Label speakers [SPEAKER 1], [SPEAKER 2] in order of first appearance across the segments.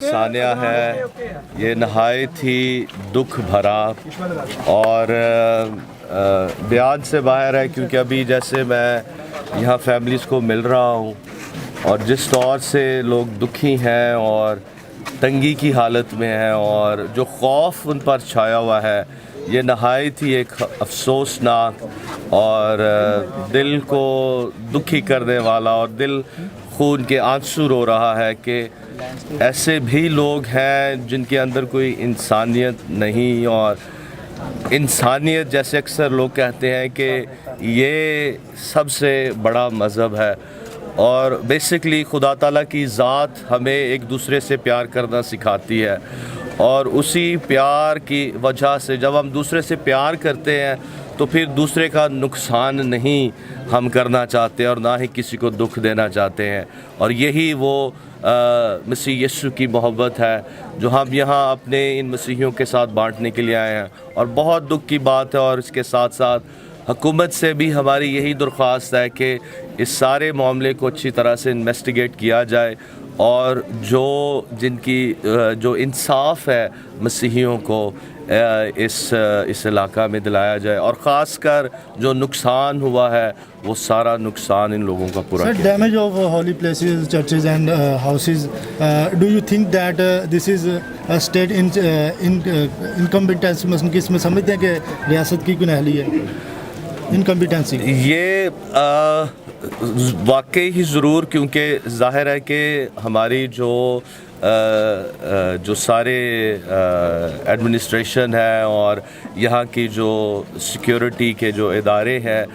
[SPEAKER 1] सानिया है, ये नहायत ही दुख भरा और बयान से बाहर है, क्योंकि अभी जैसे मैं यहाँ फैमिलीज़ को मिल रहा हूँ और जिस तौर से लोग दुखी हैं और तंगी की हालत में हैं और जो खौफ उन पर छाया हुआ है, ये नहायत ही एक अफसोसनाक और दिल को दुखी करने वाला और दिल खून के आंसू रो रहा है कि ऐसे भी लोग हैं जिनके अंदर कोई इंसानियत नहीं। और इंसानियत जैसे अक्सर लोग कहते हैं कि ये सबसे बड़ा मज़हब है और बेसिकली खुदा ताला की ज़ात हमें एक दूसरे से प्यार करना सिखाती है और उसी प्यार की वजह से जब हम दूसरे से प्यार करते हैं तो फिर दूसरे का नुकसान नहीं हम करना चाहते और ना ही किसी को दुख देना चाहते हैं। और यही वो मसीह यीशु की मोहब्बत है जो हम यहाँ अपने इन मसीहियों के साथ बांटने के लिए आए हैं। और बहुत दुख की बात है और इसके साथ साथ हुकूमत से भी हमारी यही दरख्वास्त है कि इस सारे मामले को अच्छी तरह से इन्वेस्टिगेट किया जाए और जो इंसाफ है मसीहियों को इस इलाका में दिलाया जाए और ख़ासकर जो नुकसान हुआ है वो सारा नुकसान इन लोगों का पूरा किया।
[SPEAKER 2] Damage of Holi places, churches and houses, do you think that this is state incompetency, मतलब कि इसमें समझते हैं कि रियासत की गुनहली है इनकम्पिटेंसी? ये
[SPEAKER 1] वाकई ही ज़रूर, क्योंकि ज़ाहिर है कि हमारी जो सारे एडमिनिस्ट्रेशन है और यहाँ की जो सिक्योरिटी के जो इदारे हैं,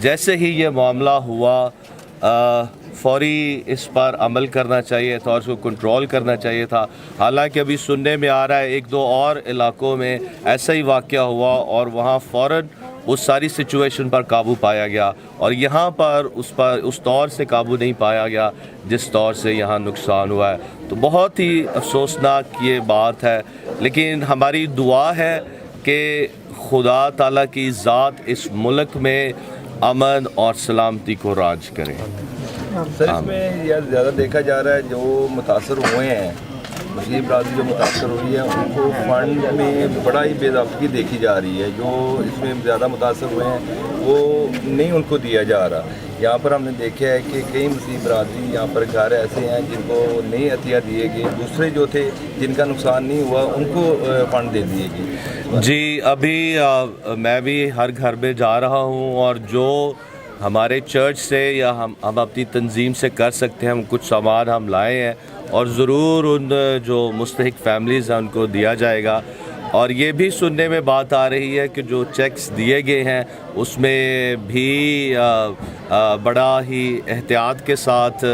[SPEAKER 1] जैसे ही ये मामला हुआ फौरी इस पर अमल करना चाहिए था और उसको कंट्रोल करना चाहिए था। हालांकि अभी सुनने में आ रहा है एक दो और इलाकों में ऐसा ही वाक़या हुआ और वहाँ फ़ौरन उस सारी सिचुएशन पर काबू पाया गया और यहाँ पर उस तौर से काबू नहीं पाया गया जिस तौर से यहाँ नुकसान हुआ है। तो बहुत ही अफसोसनाक ये बात है, लेकिन हमारी दुआ है कि खुदा ताला की ज़ात इस मुल्क में अमन और सलामती को राज करे।
[SPEAKER 3] सर, इसमें यार ज़्यादा देखा जा रहा है जो मुतासर हुए हैं, मसीह बरादरी जो मुतासर हुई है उनको फंड में बड़ा ही बेज़ाब्तगी देखी जा रही है। जो इसमें ज़्यादा मुतासर हुए हैं वो नहीं उनको दिया जा रहा। यहाँ पर हमने देखा है कि कई मसीह बरादरी यहाँ पर घर ऐसे हैं जिनको नहीं अतिया दिए गए, दूसरे जो थे जिनका नुकसान नहीं हुआ उनको फंड दे दिए गए।
[SPEAKER 1] जी, अभी मैं भी हर घर में जा रहा हूँ और जो हमारे चर्च से या हम अपनी तंजीम से कर सकते हैं, हम कुछ सामान हम लाए हैं और ज़रूर उन जो मुस्तहिक फैमिलीज़ हैं उनको दिया जाएगा। और ये भी सुनने में बात आ रही है कि जो चेक्स दिए गए हैं उसमें भी बड़ा ही एहतियात के साथ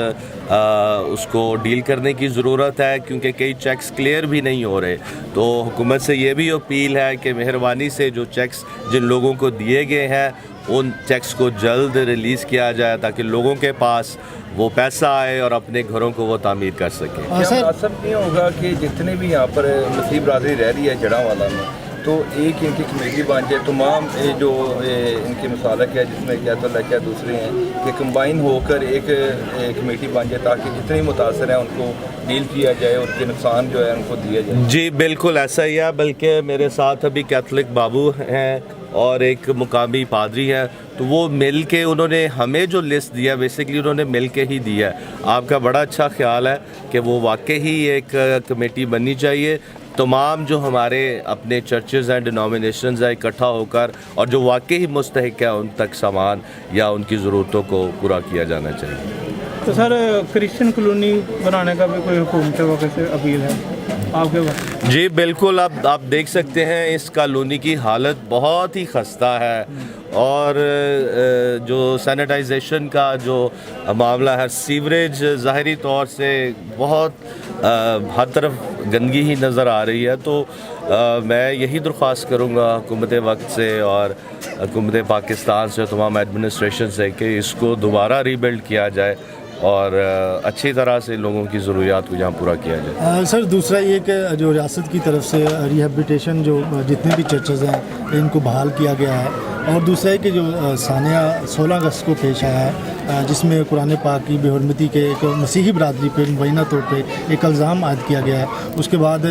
[SPEAKER 1] उसको डील करने की ज़रूरत है, क्योंकि कई चेक्स क्लियर भी नहीं हो रहे। तो हुकूमत से ये भी अपील है कि मेहरबानी से जो चेक्स जिन लोगों को दिए गए हैं उन चेक्स को जल्द रिलीज़ किया जाए ताकि लोगों के पास वो पैसा आए और अपने घरों को वो तामीर कर सकें।
[SPEAKER 3] मुनासिब नहीं होगा कि जितने भी यहाँ पर मसीह बरादरी रह रही है जड़ांवाला में, तो एक इनकी कमेटी बन जाए, तमाम जो इनके मसालक है जिसमें क्या तो क्या दूसरे हैं कि कंबाइन होकर एक कमेटी बन जाए ताकि जितने मुतासर हैं उनको डील किया जाए, उनके नुकसान जो है उनको दिया जाए।
[SPEAKER 1] जी बिल्कुल ऐसा ही है, बल्कि मेरे साथ अभी कैथलिक बाबू हैं और एक मुकामी पादरी है, तो वो मिल के उन्होंने हमें जो लिस्ट दिया बेसिकली उन्होंने मिल के ही दिया है। आपका बड़ा अच्छा ख्याल है कि वो वाकई ही एक कमेटी बननी चाहिए, तमाम जो हमारे अपने चर्चेज़ एंड डिनोमिनेशंस है इकट्ठा होकर और जो वाकई ही मुस्तहिक है उन तक सामान या उनकी ज़रूरतों को पूरा किया जाना चाहिए।
[SPEAKER 4] तो सर, क्रिश्चियन कॉलोनी बनाने का भी कोई हुकूमत वगैरह से अपील है आपके पास?
[SPEAKER 1] जी बिल्कुल, आप देख सकते हैं इस कॉलोनी की हालत बहुत ही खस्ता है और जो सैनिटाइजेशन का जो मामला है, सीवरेज ज़ाहिरी तौर से बहुत हर तरफ गंदगी ही नज़र आ रही है। तो मैं यही दरख्वास्त करूँगा हुकूमत वक्त से और हुकूमत पाकिस्तान से, तमाम एडमिनिस्ट्रेशन से कि इसको दोबारा रीबिल्ड किया जाए और अच्छी तरह से लोगों की ज़रूरियात को यहाँ पूरा किया जाए।
[SPEAKER 2] सर, दूसरा ये कि जो रियासत की तरफ से रिहेबिलिटेशन जो जितने भी चर्चेज़ हैं इनको बहाल किया गया है, اور دوسرا ہے کہ جو سانیہ 16 اگست کو پیش آیا ہے جس میں قرآن پاک کی بے حرمتی کے ایک مسیحی برادری پہ مبینہ طور پہ ایک الزام عائد کیا گیا ہے، اس کے بعد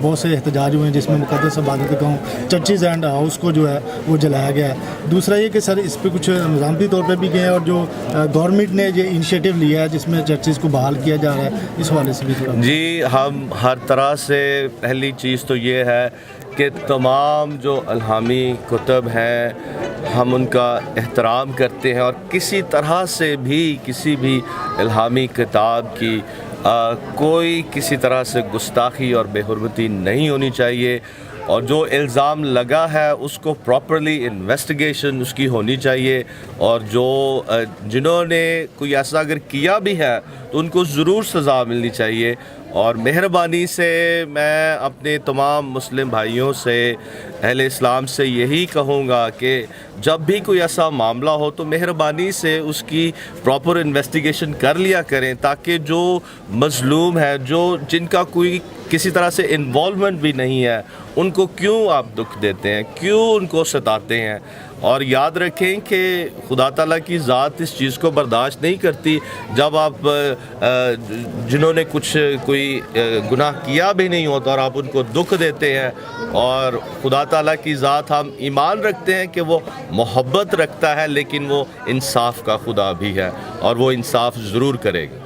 [SPEAKER 2] بہت سے احتجاج ہوئے ہیں جس میں مقدس عبادت گاہوں چرچز اینڈ ہاؤس کو جو ہے وہ جلایا گیا ہے۔ دوسرا یہ کہ سر اس پہ کچھ نظامتی طور پہ بھی گئے ہیں، اور جو گورنمنٹ نے یہ انیشیٹو لیا ہے جس میں چرچز کو بحال کیا جا رہا ہے، اس حوالے سے بھی تھوڑا۔
[SPEAKER 1] جی، ہم ہر طرح سے پہلی چیز تو یہ ہے کہ تمام جو الہامی کتب ہیں ہم ان کا احترام کرتے ہیں، اور کسی طرح سے بھی کسی بھی الہامی کتاب کی کوئی کسی طرح سے گستاخی اور بے حرمتی نہیں ہونی چاہیے، اور جو الزام لگا ہے اس کو پراپرلی انویسٹیگیشن اس کی ہونی چاہیے، اور جو جنہوں نے کوئی ایسا اگر کیا بھی ہے تو ان کو ضرور سزا ملنی چاہیے۔ اور مہربانی سے میں اپنے تمام مسلم بھائیوں سے، اہل اسلام سے یہی کہوں گا کہ جب بھی کوئی ایسا معاملہ ہو تو مہربانی سے اس کی پراپر انویسٹیگیشن کر لیا کریں، تاکہ جو مظلوم ہے، جن کا کوئی کسی طرح سے انوالومنٹ بھی نہیں ہے، ان کو کیوں آپ دکھ دیتے ہیں، کیوں ان کو ستاتے ہیں۔ اور یاد رکھیں کہ خدا تعالیٰ کی ذات اس چیز کو برداشت نہیں کرتی جب آپ جنہوں نے کوئی گناہ کیا بھی نہیں ہوتا اور آپ ان کو دکھ دیتے ہیں۔ اور خدا تعالیٰ کی ذات ہم ایمان رکھتے ہیں کہ وہ محبت رکھتا ہے، لیکن وہ انصاف کا خدا بھی ہے، اور وہ انصاف ضرور کرے گا۔